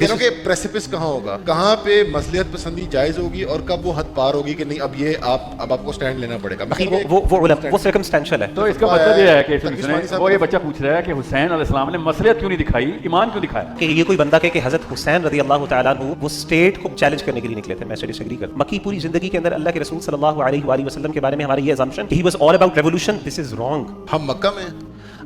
تینوں کے پریسپس کہاں ہوگا, کہاں پہ مصلحت پسندی جائز ہوگی اور کب وہ حد پار ہوگی کہ نہیں اب یہ اب آپ کو سٹینڈ لینا پڑے گا. وہ سرکمسٹینشل ہے. تو اس کا مطلب یہ ہے کہ وہ یہ بچہ پوچھ رہا ہے کہ حسین علیہ السلام نے مصلحت کیوں نہیں دکھائی, ایمان کیوں دکھایا؟ کہ یہ کوئی بندہ کہ حضرت حسین رضی اللہ تعالیٰ عنہ وہ اسٹیٹ کو چیلنج کرنے کے لیے نکلے تھے. میں ڈس ایگری کرتا ہوں. مکی پوری زندگی کے اندر اللہ کے رسول صلی اللہ علیہ وآلہ وسلم کے بارے میں ہماری یہ assumption کہ he was all about revolution, this is wrong. ہم مکہ میں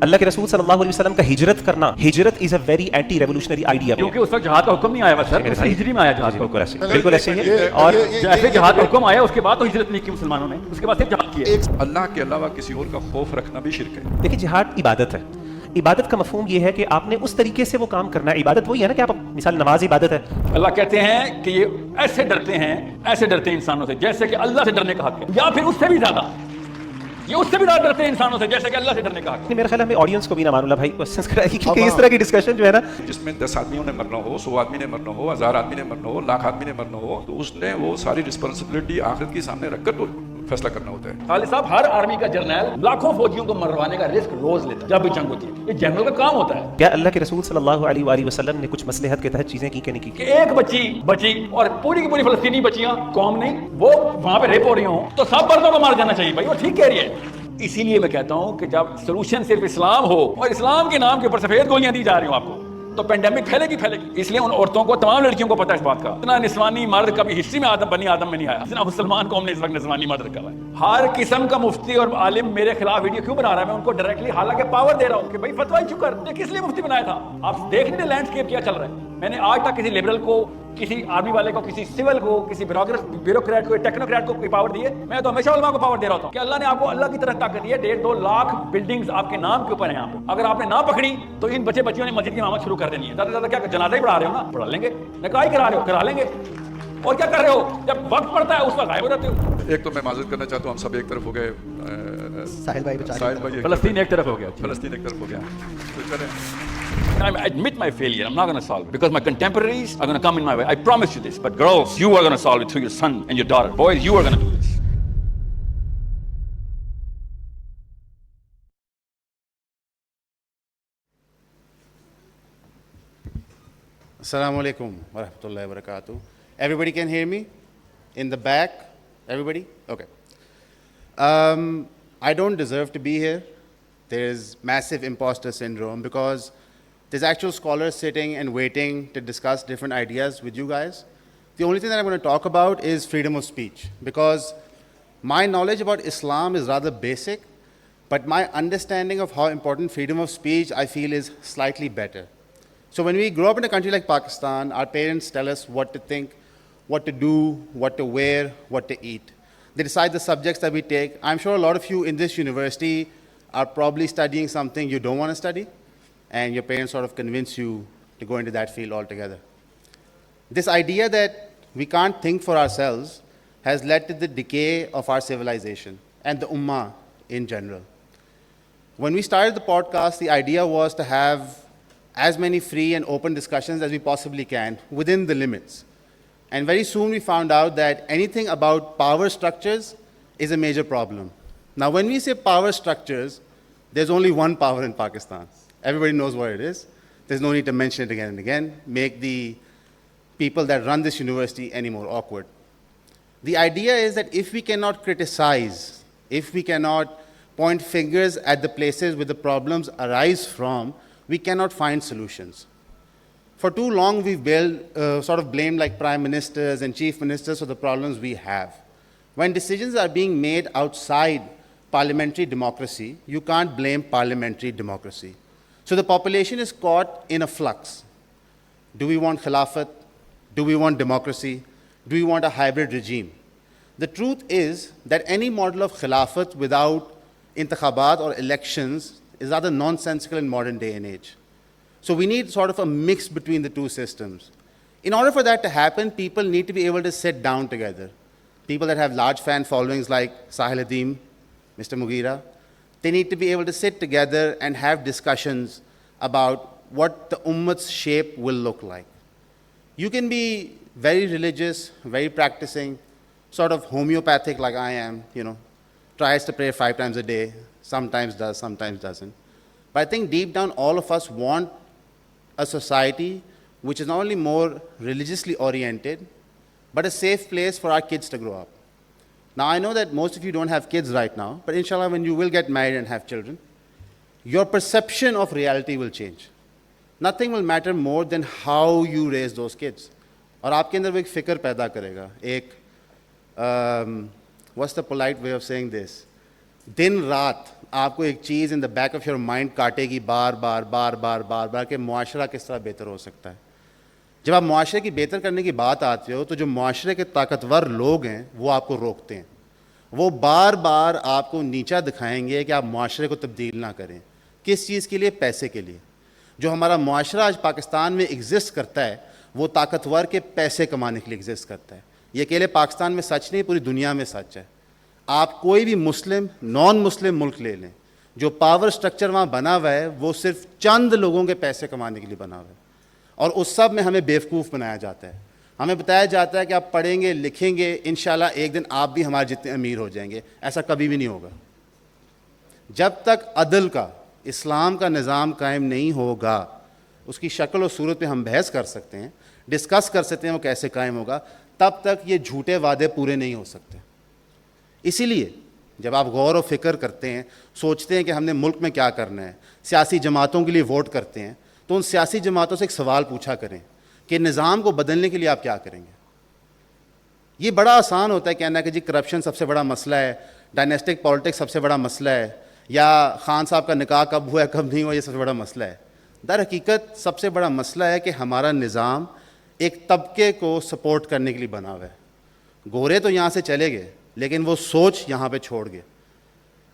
اللہ کے رسول صلی اللہ علیہ وسلم کا ہجرت کرنا, ہجرت is a very anti revolutionary idea. کیونکہ اس وقت جہاد کا حکم نہیں آیا ہوا سر, ہجری میں آیا جہاد کا حکم. بالکل ایسے ہی ہے. اور جیسے جہاد کا حکم آیا اس کے بعد تو ہجرت نہیں کی مسلمانوں نے, اس کے بعد صرف جہاد کیا. اللہ کے علاوہ کسی اور کا خوف رکھنا بھی شرک ہے. دیکھیں جہاد عبادت ہے. عبادت کا مفہوم یہ ہے کہ آپ نے اس طریقے سے وہ کام کرنا ہے. عبادت وہی ہے نا کہ آپ مثال نماز عبادت ہے. اللہ کہتے ہیں کہ یہ ایسے ڈرتے ہیں انسانوں سے جیسے کہ اللہ سے ڈرنے کا حق ہے, یا پھر اس سے بھی زیادہ, یہ اس سے بھی زیادہ ڈرتے ہیں انسانوں سے جیسے کہ اللہ سے ڈرنے کا حق ہے. میرا خیال ہے ہمیں آڈینس کو بھی نہ مان اللہ بھائی کوسچنس کرائے کیونکہ اس طرح کی ڈسکشن جو ہے نا جس میں 10 آدمیوں نے مرنا ہو, 100 آدمی نے مرنا ہو, 1000 آدمی نے مرنا ہو, لاکھ آدمی نے مرنا ہو, تو اس نے وہ ساری رسپانسبلٹی آخرت کے سامنے رکھ کر تو فیصلہ کرنا ہوتا ہے. خالد صاحب, ہر آرمی کا جرنیل لاکھوں فوجیوں کو مروانے کا رسک روز لیتا ہے جب بھی جنگ ہوتی ہے. یہ جنرل کا کام ہوتا ہے. کیا اللہ کے رسول صلی اللہ علیہ وآلہ وسلم نے کچھ مصلحت کے تحت چیزیں کی کہ نہیں کی؟ کہ ایک بچی بچی اور پوری کی پوری فلسطینی بچیاں قوم نہیں وہ وہاں پہ ریپ ہو رہی ہوں تو سب مردوں کو مار جانا چاہیے. بھائی وہ ٹھیک کہہ رہی ہے. اسی لیے میں کہتا ہوں کہ جب سولوشن صرف اسلام ہو اور اسلام کے نام کے اوپر سفید گولیاں دی جا رہی ہوں آپ کو, تو پینڈیمک پھیلے گی. اس لیے ان عورتوں کو, تمام لڑکیوں کو پتہ ہے اس بات کا, اتنا نسوانی مرد کبھی ہسٹری میں بنی آدم میں نہیں آیا جتنا مسلمان قوم نے اس وقت نسوانی مرد رکھا ہوا ہے. ہر قسم کا مفتی اور عالم میرے خلاف ویڈیو کیوں بنا رہا ہے؟ میں ان کو ڈائریکٹلی حالانکہ پاور دے رہا ہوں کہ بھائی فتویٰ ایشو کر. یہ کس لیے مفتی بنایا تھا؟ آپ دیکھ نہیں لینڈسکیپ کیا چل رہا ہے. میں نے آج تک کسی لبرل کو, کسی آرمی والے کو, کسی سول کو, کسی بیوروکریٹ کو, ٹیکنوکریٹ کو کوئی پاور دی ہے؟ میں تو ہمیشہ علماء کو پاور دے رہا ہوتا ہوں کہ اللہ نے آپ کو اللہ کی طرح طاقت دی ہے. 1.5-2 لاکھ بلڈنگز آپ کے نام کے اوپر ہیں یہاں پہ. اگر آپ نے نہ پکڑی تو ان بچیوں نے مسجد کی امامت شروع کر دینی ہے. زیادہ سے زیادہ کیا جنازہ ہی پڑھا رہے ہو نا, پڑھا لیں گے. نکاح کرا رہے ہو, کرا لیں گے. اور کیا کر رہے ہو؟ جب وقت پڑتا ہے اس وقت غائب ہو جاتے ہو. ایک تو میں معذرت کرنا چاہتا ہوں, ہم سب ایک طرف ہو گئے, ساحل بھائی فلسطین ایک طرف ہو گیا, فلسطین ایک طرف ہو گیا. تو چلیں, I admit my failure. I'm not going to solve it because my contemporaries are going to come in my way. I promise you this. But girls, you are going to solve it through your son and your daughter. Boys, you are going to do this. Assalamu alaikum wa rahmatullahi wa barakatuh. Everybody can hear me? In the back? Everybody? Okay. I don't deserve to be here. There is massive imposter syndrome because there's actual scholars sitting and waiting to discuss different ideas with you guys. The only thing that I'm going to talk about is freedom of speech because my knowledge about Islam is rather basic, but my understanding of how important freedom of speech I feel is slightly better. So when we grow up in a country like Pakistan, our parents tell us what to think, what to do, what to wear, what to eat. They decide the subjects that we take. I'm sure a lot of you in this university are probably studying something you don't want to study, and your parents sort of convince you to go into that field altogether. This idea that we can't think for ourselves has led to the decay of our civilization and the Ummah in general. When we started the podcast, the idea was to have as many free and open discussions as we possibly can within the limits. And very soon we found out that anything about power structures is a major problem. Now, when we say power structures, there's only one power in Pakistan. Everybody knows what it is. There's no need to mention it again and again, make the people that run this university any more awkward. The idea is that if we cannot criticize, if we cannot point fingers at the places where the problems arise from, we cannot find solutions. For too long, we've sort of blamed like prime ministers and chief ministers for the problems we have. When decisions are being made outside parliamentary democracy, you can't blame parliamentary democracy. So the population is caught in a flux. Do we want Khilafat? Do we want democracy? Do we want a hybrid regime? The truth is that any model of Khilafat without intikhabat or elections is rather nonsensical in modern day and age. So we need sort of a mix between the two systems. In order for that to happen, people need to be able to sit down together. People that have large fan followings like Sahil Adim, Mr. Mughira, they need to be able to sit together and have discussions about what the Ummat's shape will look like. You can be very religious, very practicing, sort of homeopathic like I am, tries to pray 5 times a day, sometimes does, sometimes doesn't. But I think deep down all of us want a society which is not only more religiously oriented, but a safe place for our kids to grow up. Now, I know that most of you don't have kids right now, but inshallah, when you will get married and have children, your perception of reality will change. Nothing will matter more than how you raise those kids. اور آپ کے اندر وہ ایک فکر پیدا کرے گا, ایک what's the polite way of saying this, دن رات آپ کو ایک چیز in the back of your mind کاٹے گی بار بار بار بار بار بار کہ معاشرہ کس طرح بہتر ہو سکتا ہے. جب آپ معاشرے کی بہتر کرنے کی بات آتی ہو تو جو معاشرے کے طاقتور لوگ ہیں وہ آپ کو روکتے ہیں, وہ بار بار آپ کو نیچا دکھائیں گے کہ آپ معاشرے کو تبدیل نہ کریں. کس چیز کے لیے؟ پیسے کے لیے. جو ہمارا معاشرہ آج پاکستان میں ایگزسٹ کرتا ہے وہ طاقتور کے پیسے کمانے کے لیے ایگزسٹ کرتا ہے. یہ اکیلے پاکستان میں سچ نہیں, پوری دنیا میں سچ ہے. آپ کوئی بھی مسلم نان مسلم ملک لے لیں, جو پاور سٹرکچر وہاں بنا ہوا ہے وہ صرف چند لوگوں کے پیسے کمانے کے لیے بنا ہوا ہے, اور اس سب میں ہمیں بیوقوف بنایا جاتا ہے. ہمیں بتایا جاتا ہے کہ آپ پڑھیں گے لکھیں گے انشاءاللہ ایک دن آپ بھی ہمارے جتنے امیر ہو جائیں گے. ایسا کبھی بھی نہیں ہوگا. جب تک عدل کا, اسلام کا نظام قائم نہیں ہوگا, اس کی شکل و صورت پہ ہم بحث کر سکتے ہیں, ڈسکس کر سکتے ہیں وہ کیسے قائم ہوگا, تب تک یہ جھوٹے وعدے پورے نہیں ہو سکتے. اسی لیے جب آپ غور و فکر کرتے ہیں, سوچتے ہیں کہ ہم نے ملک میں کیا کرنا ہے, سیاسی جماعتوں کے لیے ووٹ کرتے ہیں, تو ان سیاسی جماعتوں سے ایک سوال پوچھا کریں کہ نظام کو بدلنے کے لیے آپ کیا کریں گے. یہ بڑا آسان ہوتا ہے کہنا کہ جی کرپشن سب سے بڑا مسئلہ ہے, ڈائنیسٹک پالیٹکس سب سے بڑا مسئلہ ہے, یا خان صاحب کا نکاح کب ہوا ہے کب نہیں ہوا یہ سب سے بڑا مسئلہ ہے. در حقیقت سب سے بڑا مسئلہ ہے کہ ہمارا نظام ایک طبقے کو سپورٹ کرنے کے لیے بنا ہوا ہے. گورے تو یہاں سے چلے گئے لیکن وہ سوچ یہاں پہ چھوڑ گئے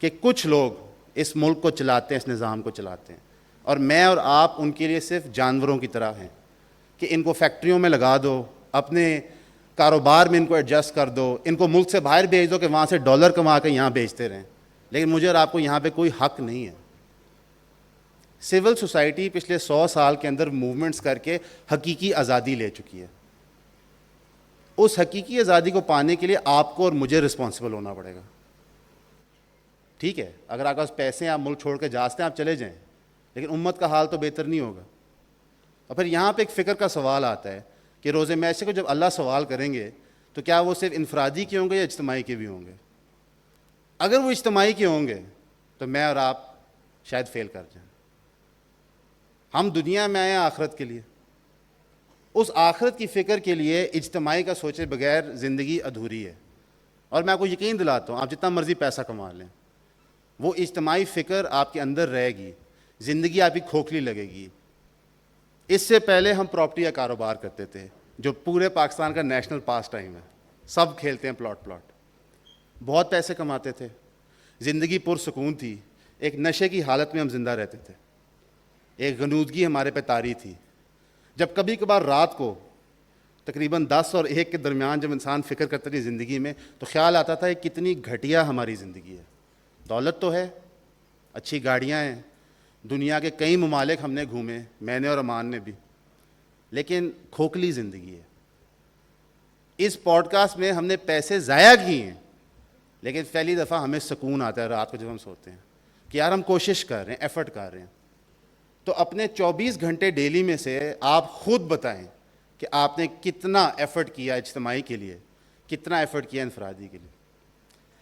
کہ کچھ لوگ اس ملک کو چلاتے ہیں, اس نظام کو چلاتے ہیں, اور میں اور آپ ان کے لیے صرف جانوروں کی طرح ہیں کہ ان کو فیکٹریوں میں لگا دو, اپنے کاروبار میں ان کو ایڈجسٹ کر دو, ان کو ملک سے باہر بھیج دو کہ وہاں سے ڈالر کما کے یہاں بیچتے رہیں. لیکن مجھے اور آپ کو یہاں پہ کوئی حق نہیں ہے. سول سوسائٹی پچھلے 100 سال کے اندر موومنٹس کر کے حقیقی آزادی لے چکی ہے. اس حقیقی آزادی کو پانے کے لیے آپ کو اور مجھے رسپانسبل ہونا پڑے گا. ٹھیک ہے, اگر آپ کے پاس پیسے ہیں آپ ملک چھوڑ کے جا سکتے ہیں, آپ چلے جائیں, لیکن امت کا حال تو بہتر نہیں ہوگا. اور پھر یہاں پہ ایک فکر کا سوال آتا ہے کہ روز معاشرے کو جب اللہ سوال کریں گے تو کیا وہ صرف انفرادی کے ہوں گے یا اجتماعی کے بھی ہوں گے؟ اگر وہ اجتماعی کے ہوں گے تو میں اور آپ شاید فیل کر جائیں. ہم دنیا میں آئے ہیں آخرت کے لیے, اس آخرت کی فکر کے لیے اجتماعی کا سوچے بغیر زندگی ادھوری ہے. اور میں آپ کو یقین دلاتا ہوں آپ جتنا مرضی پیسہ کما لیں, وہ اجتماعی فکر آپ کے اندر رہے گی, زندگی آپ کی کھوکھلی لگے گی. اس سے پہلے ہم پراپرٹی کا کاروبار کرتے تھے جو پورے پاکستان کا نیشنل پاس ٹائم ہے, سب کھیلتے ہیں پلاٹ پلاٹ, بہت پیسے کماتے تھے, زندگی پرسکون تھی, ایک نشے کی حالت میں ہم زندہ رہتے تھے, ایک غنودگی ہمارے پہ طاری تھی. جب کبھی کبھار رات کو تقریباً 10 اور 1 کے درمیان جب انسان فکر کرتا تھی زندگی میں تو خیال آتا تھا کہ کتنی گھٹیا ہماری زندگی ہے. دولت تو ہے, اچھی گاڑیاں ہیں, دنیا کے کئی ممالک ہم نے گھومے, میں نے اور امان نے بھی, لیکن کھوکھلی زندگی ہے. اس پوڈ کاسٹ میں ہم نے پیسے ضائع کیے ہیں, لیکن پہلی دفعہ ہمیں سکون آتا ہے رات کو جب ہم سوتے ہیں کہ یار ہم کوشش کر رہے ہیں, ایفرٹ کر رہے ہیں. تو اپنے 24 گھنٹے ڈیلی میں سے آپ خود بتائیں کہ آپ نے کتنا ایفرٹ کیا اجتماعی کے لیے, کتنا ایفرٹ کیا انفرادی کے لیے.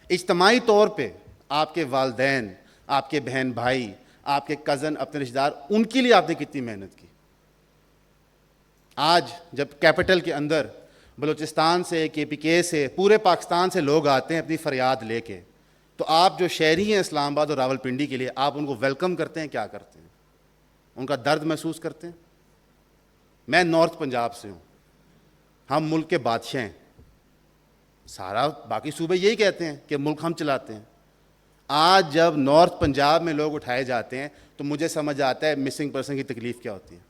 اجتماعی طور پہ آپ کے والدین, آپ کے بہن بھائی, آپ کے کزن, اپنے رشتہ دار, ان کے لیے آپ نے کتنی محنت کی. آج جب کیپٹل کے اندر بلوچستان سے, KPK سے, پورے پاکستان سے لوگ آتے ہیں اپنی فریاد لے کے, تو آپ جو شہری ہیں اسلام آباد اور راولپنڈی کے لیے, آپ ان کو ویلکم کرتے ہیں, کیا کرتے ہیں؟ ان کا درد محسوس کرتے ہیں. میں نارتھ پنجاب سے ہوں, ہم ملک کے بادشاہ ہیں, سارا باقی صوبے یہی کہتے ہیں کہ ملک ہم چلاتے ہیں. آج جب نارتھ پنجاب میں لوگ اٹھائے جاتے ہیں تو مجھے سمجھ آتا ہے مسنگ پرسن کی تکلیف کیا ہوتی ہے.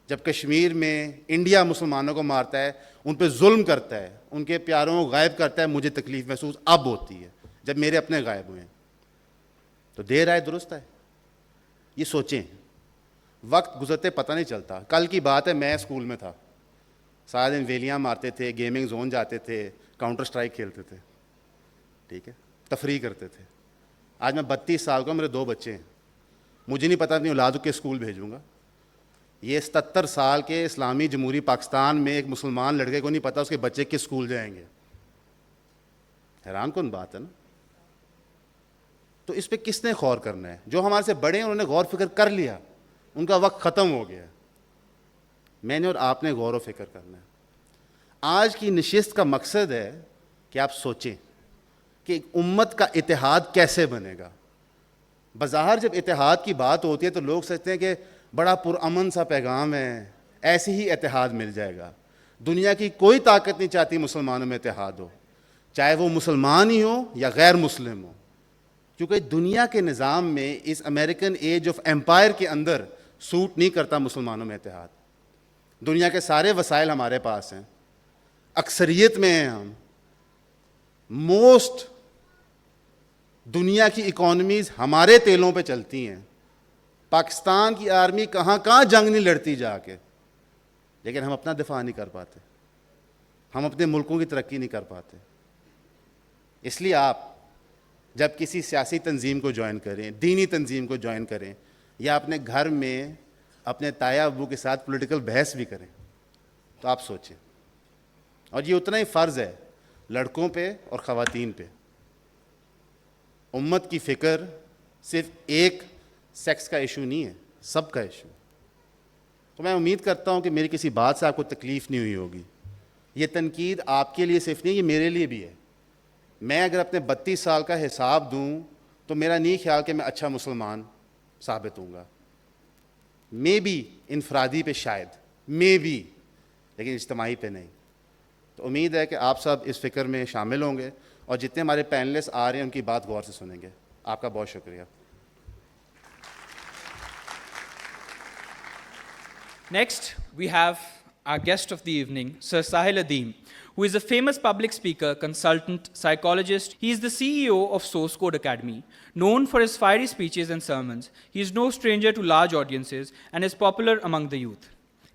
جب کشمیر میں انڈیا مسلمانوں کو مارتا ہے, ان پہ ظلم کرتا ہے, ان کے پیاروں کو غائب کرتا ہے, مجھے تکلیف محسوس اب ہوتی ہے جب میرے اپنے غائب ہوئے ہیں. تو دیر آئے درست ہے. یہ سوچیں, وقت گزرتے پتہ نہیں چلتا. کل کی بات ہے, میں اسکول میں تھا, سارا دن ویلیاں مارتے تھے, گیمنگ زون جاتے تھے, کاؤنٹر اسٹرائک کھیلتے تھے, ٹھیک ہے, تفریح کرتے تھے. آج میں 32 سال کا, میرے 2 بچے ہیں, مجھے نہیں پتا اپنی اولاد کو کس اسکول بھیجوں گا. یہ 77 سال کے اسلامی جمہوری پاکستان میں ایک مسلمان لڑکے کو نہیں پتہ اس کے بچے کس اسکول جائیں گے. حیران کن بات ہے نا. تو اس پہ کس نے غور کرنا ہے؟ جو ہمارے سے بڑے ہیں انہوں نے غور فکر کر لیا, ان کا وقت ختم ہو گیا. میں نے اور آپ نے غور و فکر کرنا ہے. آج کی نشست کا مقصد ہے کہ آپ سوچیں کہ ایک امت کا اتحاد کیسے بنے گا. بظاہر جب اتحاد کی بات ہوتی ہے تو لوگ سوچتے ہیں کہ بڑا پرامن سا پیغام ہے, ایسے ہی اتحاد مل جائے گا. دنیا کی کوئی طاقت نہیں چاہتی مسلمانوں میں اتحاد ہو, چاہے وہ مسلمان ہی ہو یا غیر مسلم ہو, کیونکہ دنیا کے نظام میں اس امریکن ایج آف ایمپائر کے اندر سوٹ نہیں کرتا مسلمانوں میں اتحاد. دنیا کے سارے وسائل ہمارے پاس ہیں, اکثریت میں ہیں ہم, موسٹ دنیا کی اکانومیز ہمارے تیلوں پہ چلتی ہیں. پاکستان کی آرمی کہاں کہاں جنگ نہیں لڑتی جا کے, لیکن ہم اپنا دفاع نہیں کر پاتے, ہم اپنے ملکوں کی ترقی نہیں کر پاتے. اس لیے آپ جب کسی سیاسی تنظیم کو جوائن کریں, دینی تنظیم کو جوائن کریں, یا اپنے گھر میں اپنے تایا ابو کے ساتھ پولیٹیکل بحث بھی کریں, تو آپ سوچیں. اور یہ اتنا ہی فرض ہے لڑکوں پہ اور خواتین پہ. امت کی فکر صرف ایک سیکس کا ایشو نہیں ہے, سب کا ایشو. تو میں امید کرتا ہوں کہ میری کسی بات سے آپ کو تکلیف نہیں ہوئی ہوگی. یہ تنقید آپ کے لیے صرف نہیں, یہ میرے لیے بھی ہے. میں اگر اپنے 32 سال کا حساب دوں تو میرا نہیں خیال کہ میں اچھا مسلمان ثابت ہوں گا. مے بی انفرادی پہ شاید, مے بی, لیکن اجتماعی پہ نہیں. تو امید ہے کہ آپ سب اس فکر میں شامل ہوں گے, اور جتنے ہمارے پینلسٹ آ رہے ہیں ان کی بات غور سے سنیں گے. آپ کا بہت شکریہ. Next, we have our guest of the evening, Sir Sahil Adeem, who is a famous public speaker, consultant, psychologist. He is the CEO of Source Code Academy. Known for his fiery speeches and sermons, he is no stranger to large audiences and is popular among the youth.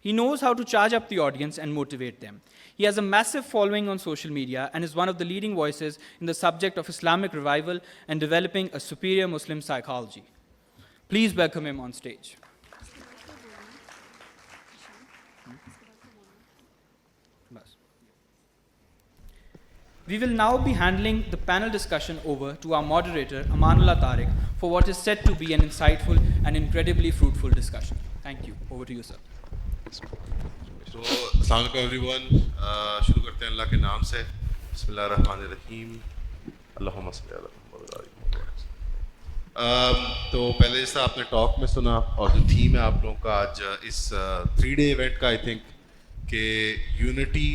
He knows how to charge up the audience and motivate them. He has a massive following on social media and is one of the leading voices in the subject of Islamic revival and developing a superior Muslim psychology. Please welcome him on stage. We will now be handing the panel discussion over to our moderator, Amanullah Tariq, for what is said to be an insightful and incredibly fruitful discussion. Thank you. Over to you, sir. تو السلام علیکم every one. شروع کرتے ہیں اللہ کے نام سے. بسم اللہ الرحمن الرحیم. اللہم صلی علی محمد. تو پہلے جیسا آپ نے ٹاک میں سنا, اور جو تھیم ہے آپ لوگوں کا آج اس 3 ڈے ایونٹ کا, آئی تھنک کہ یونٹی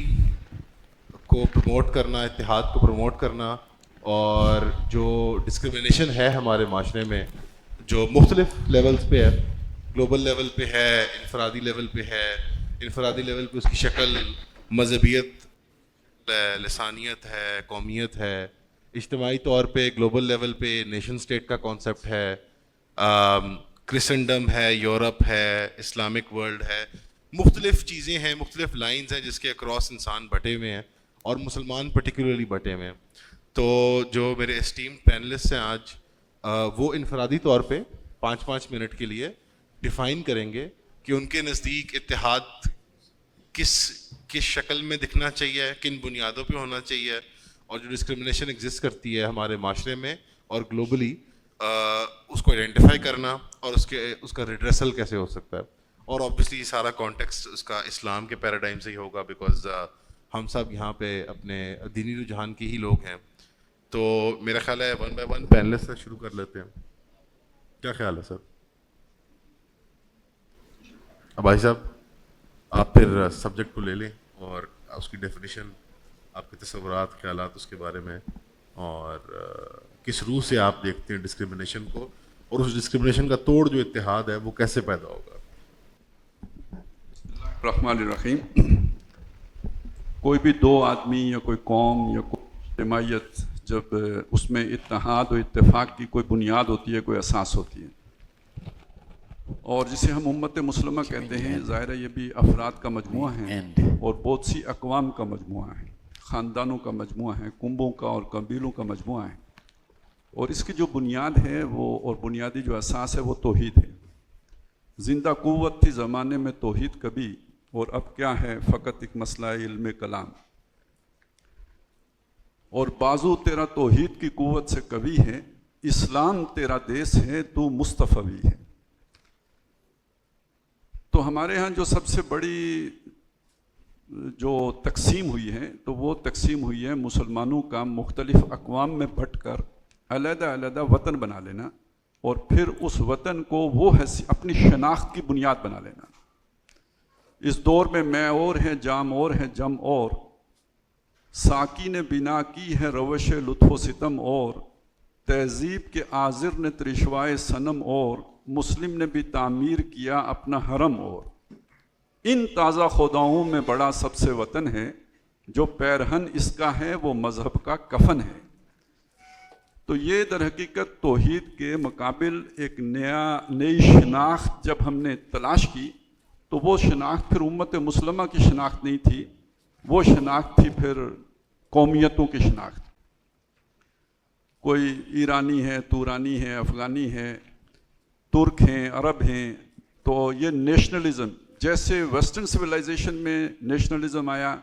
کو پروموٹ کرنا, اتحاد کو پروموٹ کرنا, اور جو ڈسکرمنیشن ہے ہمارے معاشرے میں جو مختلف لیولز پہ ہے, گلوبل لیول پہ ہے, انفرادی لیول پہ ہے. انفرادی لیول پہ اس کی شکل مذہبیت, لسانیت ہے, قومیت ہے. اجتماعی طور پہ گلوبل لیول پہ نیشن اسٹیٹ کا کانسیپٹ ہے, کرسچنڈم ہے, یورپ ہے, اسلامک ورلڈ ہے. مختلف چیزیں ہیں, مختلف لائنز ہیں جس کے اکراس انسان بٹے ہوئے ہیں, اور مسلمان پرٹیکولرلی بٹے ہوئے ہیں. تو جو میرے اسٹیم پینلسٹ ہیں آج, وہ انفرادی طور پہ 5-5 منٹ کے لیے ڈیفائن کریں گے کہ ان کے نزدیک اتحاد کس شکل میں دکھنا چاہیے, کن بنیادوں پہ ہونا چاہیے, اور جو ڈسکرمنیشن ایگزسٹ کرتی ہے ہمارے معاشرے میں اور گلوبلی, اس کو آئیڈینٹیفائی کرنا, اور اس کا ریڈریسل کیسے ہو سکتا ہے. اور اوبویسلی سارا کانٹیکسٹ اس کا اسلام کے پیراڈائم سے ہی ہوگا, بیکاز ہم سب یہاں پہ اپنے دینی رجحان کے ہی لوگ ہیں. تو میرا خیال ہے 1 by 1 پینلسٹ سے شروع کر لیتے ہیں. کیا خیال ہے سر؟ بھائی صاحب آپ پھر سبجیکٹ کو لے لیں اور اس کی ڈیفینیشن, آپ کے تصورات, خیالات اس کے بارے میں, اور کس روح سے آپ دیکھتے ہیں ڈسکرمنیشن کو, اور اس ڈسکرمنیشن کا توڑ جو اتحاد ہے وہ کیسے پیدا ہوگا. الرحمن الرحیم. کوئی بھی 2 آدمی یا کوئی قوم یا کوئی اجتماعیت, جب اس میں اتحاد و اتفاق کی کوئی بنیاد ہوتی ہے, کوئی اساس ہوتی ہے, اور جسے ہم امت مسلمہ کہتے ہیں, ظاہر ہے یہ بھی افراد کا مجموعہ ہیں اور بہت سی اقوام کا مجموعہ ہے, خاندانوں کا مجموعہ ہے, کنبوں کا اور قبیلوں کا مجموعہ ہے. اور اس کی جو بنیاد ہے وہ, اور بنیادی جو اساس ہے وہ توحید ہے. زندہ قوت تھی زمانے میں توحید کبھی، اور اب کیا ہے فقط ایک مسئلہ علم کلام. اور بازو تیرا توحید کی قوت سے کبھی ہے، اسلام تیرا دیس ہے تو مصطفی ہے. تو ہمارے ہاں جو سب سے بڑی جو تقسیم ہوئی ہے تو وہ تقسیم ہوئی ہے مسلمانوں کا مختلف اقوام میں بٹ کر علیحدہ علیحدہ وطن بنا لینا، اور پھر اس وطن کو وہ اپنی شناخت کی بنیاد بنا لینا. اس دور میں میں اور ہے، جام اور ہے، جم اور، ساکی نے بنا کی ہے روش لطف و ستم اور، تہذیب کے آذر نے ترشوائے صنم اور، مسلم نے بھی تعمیر کیا اپنا حرم اور. ان تازہ خداؤں میں بڑا سب سے وطن ہے، جو پیرہن اس کا ہے وہ مذہب کا کفن ہے. تو یہ در حقیقت توحید کے مقابل ایک نئی شناخت جب ہم نے تلاش کی تو وہ شناخت پھر امت مسلمہ کی شناخت نہیں تھی، وہ شناخت تھی پھر قومیتوں کی شناخت. کوئی ایرانی ہے، تورانی ہے، افغانی ہے، ترک ہیں، عرب ہیں. تو یہ نیشنلزم جیسے ویسٹرن سویلائزیشن میں نیشنلزم آیا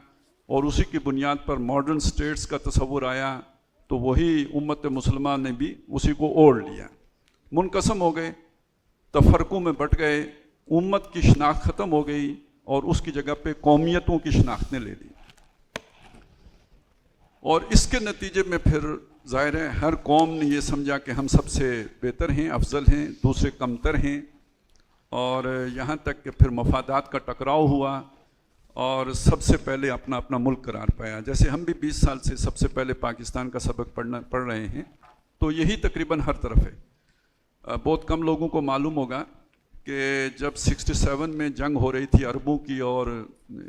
اور اسی کی بنیاد پر ماڈرن سٹیٹس کا تصور آیا، تو وہی امت مسلمہ نے بھی اسی کو اوڑھ لیا. منقسم ہو گئے، تفرقوں میں بٹ گئے، امت کی شناخت ختم ہو گئی اور اس کی جگہ پہ قومیتوں کی شناخت نے لے لی. اور اس کے نتیجے میں پھر ظاہر ہے ہر قوم نے یہ سمجھا کہ ہم سب سے بہتر ہیں، افضل ہیں، دوسرے کمتر ہیں، اور یہاں تک کہ پھر مفادات کا ٹکراؤ ہوا اور سب سے پہلے اپنا اپنا ملک قرار پایا. جیسے ہم بھی 20 سال سے سب سے پہلے پاکستان کا سبق پڑھ رہے ہیں، تو یہی تقریباً ہر طرف ہے. بہت کم لوگوں کو معلوم ہوگا کہ جب 67 میں جنگ ہو رہی تھی عربوں کی اور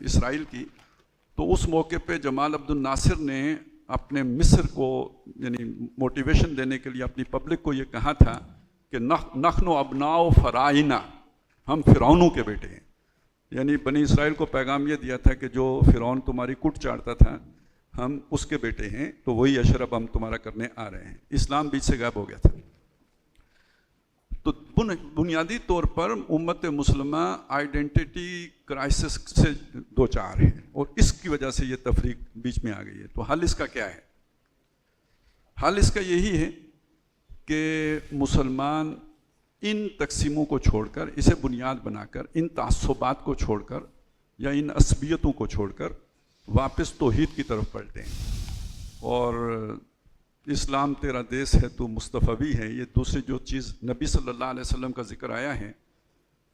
اسرائیل کی، تو اس موقع پہ جمال عبد الناصر نے اپنے مصر کو یعنی موٹیویشن دینے کے لیے اپنی پبلک کو یہ کہا تھا کہ نحن ابناء فرعون، ہم فرعونوں کے بیٹے ہیں. یعنی بنی اسرائیل کو پیغام یہ دیا تھا کہ جو فرعون تمہاری کٹ چاڑتا تھا ہم اس کے بیٹے ہیں، تو وہی اشرب ہم تمہارا کرنے آ رہے ہیں. اسلام بیچ سے غائب ہو گیا تھا. تو بنیادی طور پر امت مسلمہ آئیڈینٹی کرائسس سے دو چار ہیں، اور اس کی وجہ سے یہ تفریق بیچ میں آ گئی ہے. تو حل اس کا کیا ہے؟ حل اس کا یہی ہے کہ مسلمان ان تقسیموں کو چھوڑ کر، اسے بنیاد بنا کر، ان تعصبات کو چھوڑ کر یا ان عصبیتوں کو چھوڑ کر واپس توحید کی طرف پلٹیں. اور اسلام تیرا دیس ہے تو مصطفی ہے، یہ دوسری جو چیز نبی صلی اللہ علیہ وسلم کا ذکر آیا ہے،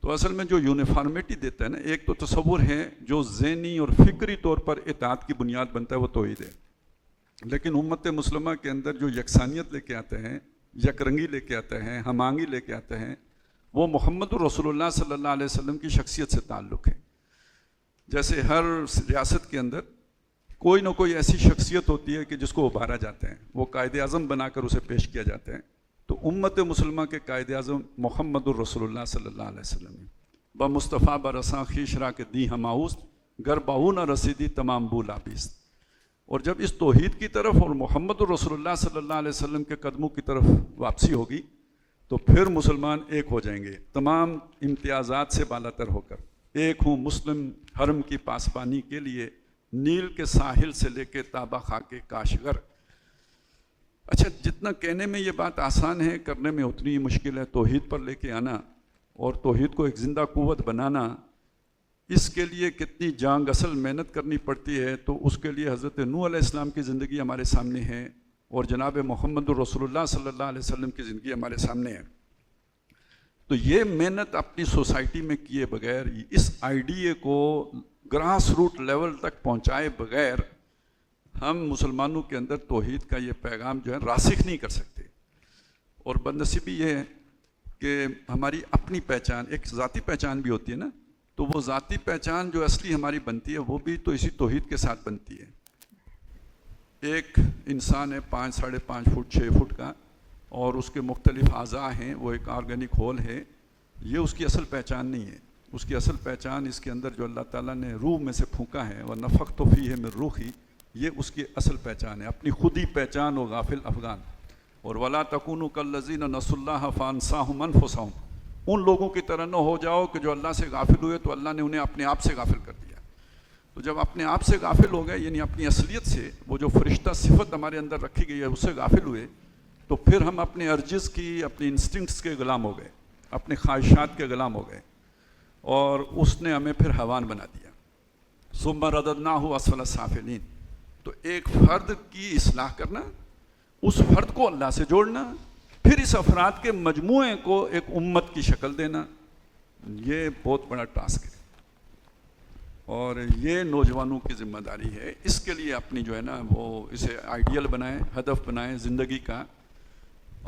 تو اصل میں جو یونیفارمیٹی دیتا ہے نا، ایک تو تصور ہے جو ذہنی اور فکری طور پر اطاعت کی بنیاد بنتا ہے، وہ توحید ہے. لیکن امت مسلمہ کے اندر جو یکسانیت لے کے آتے ہیں، یک رنگی لے کے آتے ہیں، ہم آہنگی لے کے آتے ہیں، وہ محمد الرسول اللہ صلی اللہ علیہ وسلم کی شخصیت سے تعلق ہے. جیسے ہر ریاست کے اندر کوئی نہ کوئی ایسی شخصیت ہوتی ہے کہ جس کو ابھارا جاتا ہے، وہ قائد اعظم بنا کر اسے پیش کیا جاتا ہے. تو امت مسلمہ کے قائد اعظم محمد الرسول اللہ صلی اللہ علیہ وسلم ہے. بمصطفیٰ برساں خیش را کے دی ہماؤست، گر بہو نہ رسیدی تمام بو لابیست. اور جب اس توحید کی طرف اور محمد الرسول اللہ صلی اللہ علیہ وسلم کے قدموں کی طرف واپسی ہوگی تو پھر مسلمان ایک ہو جائیں گے، تمام امتیازات سے بالاتر ہو کر. ایک ہوں مسلم حرم کی پاسبانی کے لیے، نیل کے ساحل سے لے کے تابہ خاک کاشغر. اچھا، جتنا کہنے میں یہ بات آسان ہے، کرنے میں اتنی ہی مشکل ہے. توحید پر لے کے آنا اور توحید کو ایک زندہ قوت بنانا، اس کے لیے کتنی جانگ اصل محنت کرنی پڑتی ہے. تو اس کے لیے حضرت نوح علیہ السلام کی زندگی ہمارے سامنے ہے اور جناب محمد الرسول اللہ صلی اللہ علیہ وسلم کی زندگی ہمارے سامنے ہے. تو یہ محنت اپنی سوسائٹی میں کیے بغیر، اس آئیڈیے کو گراس روٹ لیول تک پہنچائے بغیر، ہم مسلمانوں کے اندر توحید کا یہ پیغام جو ہے راسخ نہیں کر سکتے. اور بدنصیبی یہ ہے کہ ہماری اپنی پہچان، ایک ذاتی پہچان بھی ہوتی ہے نا، تو وہ ذاتی پہچان جو اصلی ہماری بنتی ہے وہ بھی تو اسی توحید کے ساتھ بنتی ہے. ایک انسان ہے 5 ساڑھے 5 فٹ 6 فٹ کا، اور اس کے مختلف اعضاء ہیں، وہ ایک آرگینک ہول ہے. یہ اس کی اصل پہچان نہیں ہے. اس کی اصل پہچان اس کے اندر جو اللہ تعالیٰ نے روح میں سے پھونکا ہے، وَنَفَخْتُ فِيهِ مِن رُوحِي، یہ اس کی اصل پہچان ہے، اپنی خودی پہچان. و غافل افغان. اور وَلَا تَكُونُوا كَالَّذِينَ نَسُوا اللَّهَ فَأَنسَاهُمْ أَنفُسَهُمْ، ان لوگوں کی طرح نہ ہو جاؤ کہ جو اللہ سے غافل ہوئے تو اللہ نے انہیں اپنے آپ سے غافل کر دیا. تو جب اپنے آپ سے غافل ہو گئے, یعنی اپنی اصلیت سے, وہ جو فرشتہ صفت ہمارے اندر رکھی گئی ہے اس سے غافل ہوئے, تو پھر ہم اپنے ارجز کی, اپنے انسٹنکٹس کے غلام ہو گئے, اپنے خواہشات کے غلام ہو گئے, اور اس نے ہمیں پھر حیوان بنا دیا. ثم رددناہ اسفل السافلین. تو ایک فرد کی اصلاح کرنا, اس فرد کو اللہ سے جوڑنا, پھر اس افراد کے مجموعے کو ایک امت کی شکل دینا, یہ بہت بڑا ٹاسک ہے, اور یہ نوجوانوں کی ذمہ داری ہے. اس کے لیے اپنی جو ہے نا وہ اسے آئیڈیل بنائیں, ہدف بنائیں زندگی کا,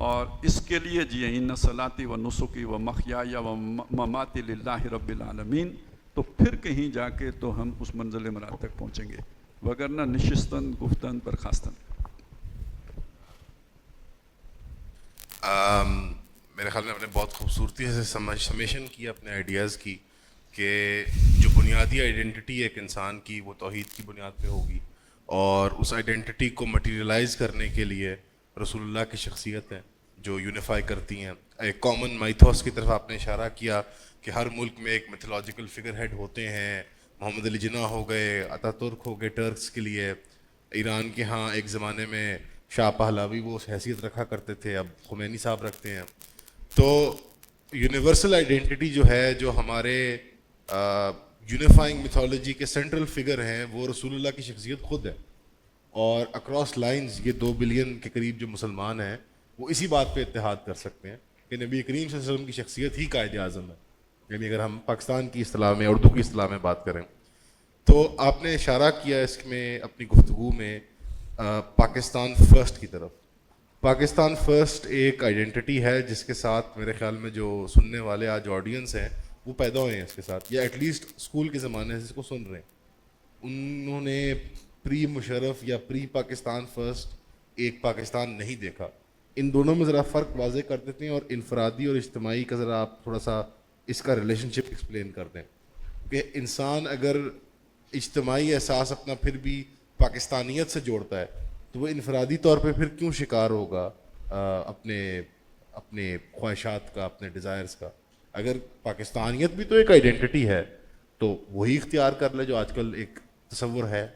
اور اس کے لیے جیے ان صلاتی و نسکی و محیای و مماتی للہ رب العالمین. تو پھر کہیں جا کے تو ہم اس منزل مراد تک پہنچیں گے, وگرنہ نشستن گفتن برخاستن. میرے خیال میں آپ نے بہت خوبصورتی سے سمیشن کی اپنے آئیڈیاز کی, کہ جو بنیادی آئیڈینٹی ایک انسان کی وہ توحید کی بنیاد پہ ہوگی, اور اس آئیڈینٹی کو مٹیریلائز کرنے کے لیے رسول اللہ کی شخصیت ہے جو یونیفائی کرتی ہیں. ایک کامن مائتھوس کی طرف آپ نے اشارہ کیا کہ ہر ملک میں ایک میتھولوجیکل فگر ہیڈ ہوتے ہیں. محمد علی جناح ہو گئے, اتا ترک ہو گئے ٹرکس کے لیے, ایران کے ہاں ایک زمانے میں شاہ پہلاوی وہ حیثیت رکھا کرتے تھے, اب خمینی صاحب رکھتے ہیں. تو یونیورسل آئیڈینٹی جو ہے, جو ہمارے یونیفائنگ میتھولوجی کے سینٹرل فگر ہیں, وہ رسول اللہ کی شخصیت خود ہے. اور اکراس لائنز یہ 2 بلین کے قریب جو مسلمان ہیں وہ اسی بات پہ اتحاد کر سکتے ہیں کہ نبی کریم صلی اللہ علیہ وسلم کی شخصیت ہی قائد اعظم ہے. یعنی اگر ہم پاکستان کی اصطلاح میں, اردو کی اصطلاح میں بات کریں, تو آپ نے اشارہ کیا اس میں اپنی گفتگو میں پاکستان فرسٹ کی طرف. پاکستان فرسٹ ایک آئیڈینٹی ہے جس کے ساتھ میرے خیال میں جو سننے والے آج آڈینس ہیں وہ پیدا ہوئے ہیں اس کے ساتھ, یا ایٹ لیسٹ اسکول کے زمانے سے اس کو سن رہے ہیں. انہوں نے پری مشرف یا پری پاکستان فرسٹ ایک پاکستان نہیں دیکھا. ان دونوں میں ذرا فرق واضح کر دیتے ہیں, اور انفرادی اور اجتماعی کا ذرا آپ تھوڑا سا اس کا ریلیشن شپ ایکسپلین کر دیں کہ انسان اگر اجتماعی احساس اپنا پھر بھی پاکستانیت سے جوڑتا ہے تو وہ انفرادی طور پہ پھر کیوں شکار ہوگا اپنے خواہشات کا, اپنے ڈیزائرز کا. اگر پاکستانیت بھی تو ایک آئیڈینٹی ہے تو وہی اختیار کر لے جو آج کل ایک تصور ہے.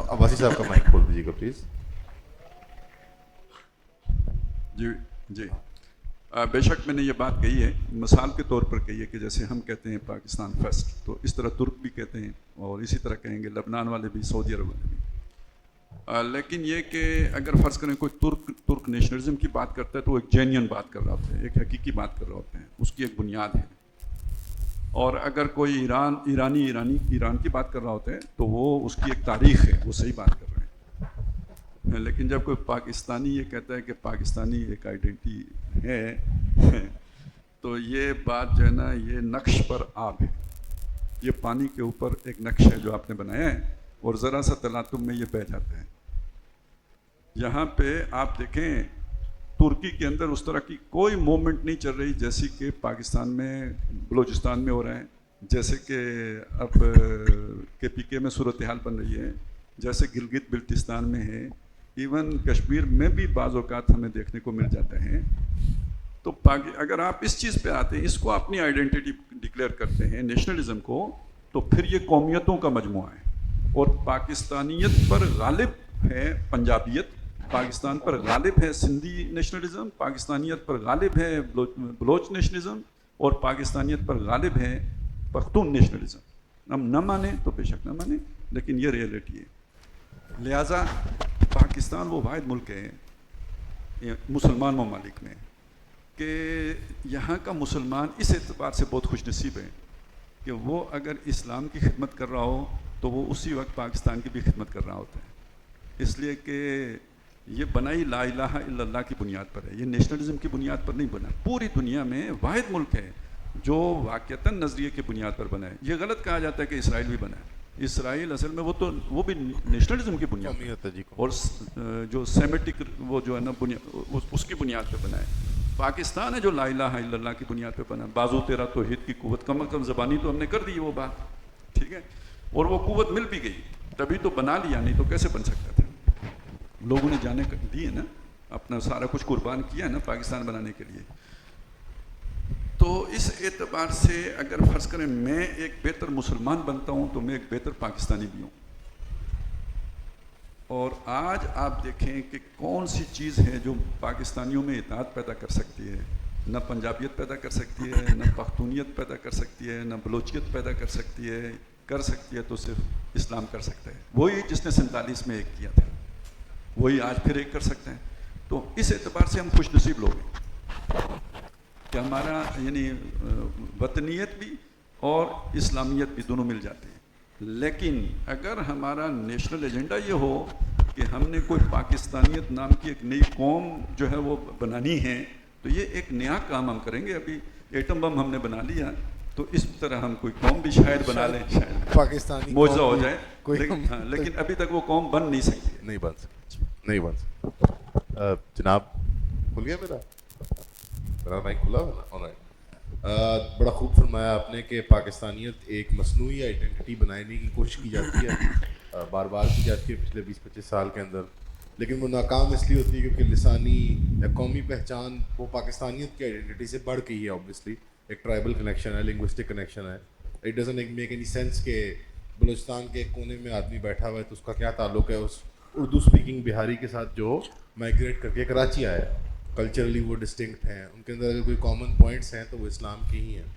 عباسی صاحب کا مائک کھول دیجیے گا پلیز. جی بے شک میں نے یہ بات کہی ہے, مثال کے طور پر کہی ہے کہ جیسے ہم کہتے ہیں پاکستان فرسٹ, تو اس طرح ترک بھی کہتے ہیں, اور اسی طرح کہیں گے لبنان والے بھی, سعودی عرب والے بھی. لیکن یہ کہ اگر فرض کریں کوئی ترک نیشنلزم کی بات کرتا ہے تو وہ ایک جینین بات کر رہا ہوتا ہے, ایک حقیقی بات کر رہا ہوتا ہے, اس کی ایک بنیاد ہے. اور اگر کوئی ایران کی بات کر رہا ہوتا ہے تو وہ اس کی ایک تاریخ ہے, وہ صحیح بات کر رہے ہیں. لیکن جب کوئی پاکستانی یہ کہتا ہے کہ پاکستانی ایک آئیڈینٹی ہے, تو یہ بات جو ہے نا یہ نقش پر آب ہے, یہ پانی کے اوپر ایک نقش ہے جو آپ نے بنایا ہے, اور ذرا سا تلاطم میں یہ بہہ جاتا ہے. یہاں پہ آپ دیکھیں ترکی کے اندر اس طرح کی کوئی موومنٹ نہیں چل رہی جیسی کہ پاکستان میں بلوچستان میں ہو رہا ہے, جیسے کہ اب KPK میں صورتحال بن رہی ہے, جیسے گلگت بلتستان میں ہے, ایون کشمیر میں بھی بعض اوقات ہمیں دیکھنے کو مل جاتا ہے. تو اگر آپ اس چیز پہ آتے ہیں, اس کو اپنی آئیڈینٹی ڈکلیئر کرتے ہیں نیشنلزم کو, تو پھر یہ قومیتوں کا مجموعہ ہے, اور پاکستانیت پر غالب ہے پنجابیت, پاکستان پر غالب ہے سندھی نیشنلزم, پاکستانیت پر غالب ہے بلوچ نیشنلزم, اور پاکستانیت پر غالب ہے پختون نیشنلزم. ہم نہ مانیں تو بے شک نہ مانیں, لیکن یہ ریئلٹی ہے. لہٰذا پاکستان وہ واحد ملک ہے مسلمان ممالک میں کہ یہاں کا مسلمان اس اعتبار سے بہت خوش نصیب ہے کہ وہ اگر اسلام کی خدمت کر رہا ہو تو وہ اسی وقت پاکستان کی بھی خدمت کر رہا ہوتا ہے. اس لیے کہ یہ بنائی لا الہ الا اللہ کی بنیاد پر ہے, یہ نیشنلزم کی بنیاد پر نہیں بنا. پوری دنیا میں واحد ملک ہے جو واقعتاً نظریے کی بنیاد پر بنا ہے. یہ غلط کہا جاتا ہے کہ اسرائیل بھی بنا ہے. اسرائیل اصل میں وہ بھی نیشنلزم کی بنیاد پر, اور جو سیمیٹک وہ جو ہے نا اس کی بنیاد پہ بنا ہے. پاکستان ہے جو لا الہ الا اللہ کی بنیاد پہ بنا. بازو تیرا توحید کی قوت, کم از کم زبانی تو ہم نے کر دی وہ بات, ٹھیک ہے, اور وہ قوت مل بھی گئی, تبھی تو بنا لیا, نہیں تو کیسے بن سکتا تھا. لوگوں نے جانے دی ہے نا, اپنا سارا کچھ قربان کیا نا پاکستان بنانے کے لیے. تو اس اعتبار سے اگر فرض کریں میں ایک بہتر مسلمان بنتا ہوں تو میں ایک بہتر پاکستانی بھی ہوں. اور آج آپ دیکھیں کہ کون سی چیز ہے جو پاکستانیوں میں اطاعت پیدا کر سکتی ہے. نہ پنجابیت پیدا کر سکتی ہے, نہ پختونیت پیدا کر سکتی ہے, نہ بلوچیت پیدا کر سکتی ہے تو صرف اسلام کر سکتا ہے. وہی جس نے 47 میں ایک کیا تھا وہی آج پھر ایک کر سکتے ہیں. تو اس اعتبار سے ہم خوش نصیب لوگ ہیں کہ ہمارا یعنی وطنیت بھی اور اسلامیت بھی دونوں مل جاتے ہیں. لیکن اگر ہمارا نیشنل ایجنڈا یہ ہو کہ ہم نے کوئی پاکستانیت نام کی ایک نئی قوم جو ہے وہ بنانی ہے تو یہ ایک نیا کام ہم کریں گے. ابھی ایٹم بم ہم نے بنا لیا تو اس طرح ہم کوئی قوم بھی شاید بنا لیں, شاید پاکستانی معجزہ ہو جائے. لیکن ابھی تک وہ قوم بن نہیں سکتی, نہیں بن سکتی. جناب کھل گیا میرا مائک کھلا ہوا نا. بڑا خوب فرمایا آپ نے کہ پاکستانیت ایک مصنوعی آئیڈینٹی بنانے کی کوشش کی جاتی ہے, بار بار کی جاتی ہے پچھلے 20-25 سال کے اندر, لیکن وہ ناکام اس لیے ہوتی ہے کیونکہ لسانی یا قومی پہچان وہ پاکستانیت کی آئیڈینٹی سے بڑھ گئی ہے. اوبویسلی ایک ٹرائبل کنیکشن ہے, لنگوسٹک کنیکشن ہے. It doesn't make any sense کہ بلوچستان کے ایک کونے میں آدمی بیٹھا ہوا ہے تو اس کا کیا تعلق ہے اس اردو اسپیکنگ بہاری کے ساتھ جو مائگریٹ کر کے کراچی آیا ہے. کلچرلی وہ ڈسٹنکٹ ہیں, ان کے اندر اگر کوئی کامن پوائنٹس ہیں تو وہ اسلام کے ہی ہیں.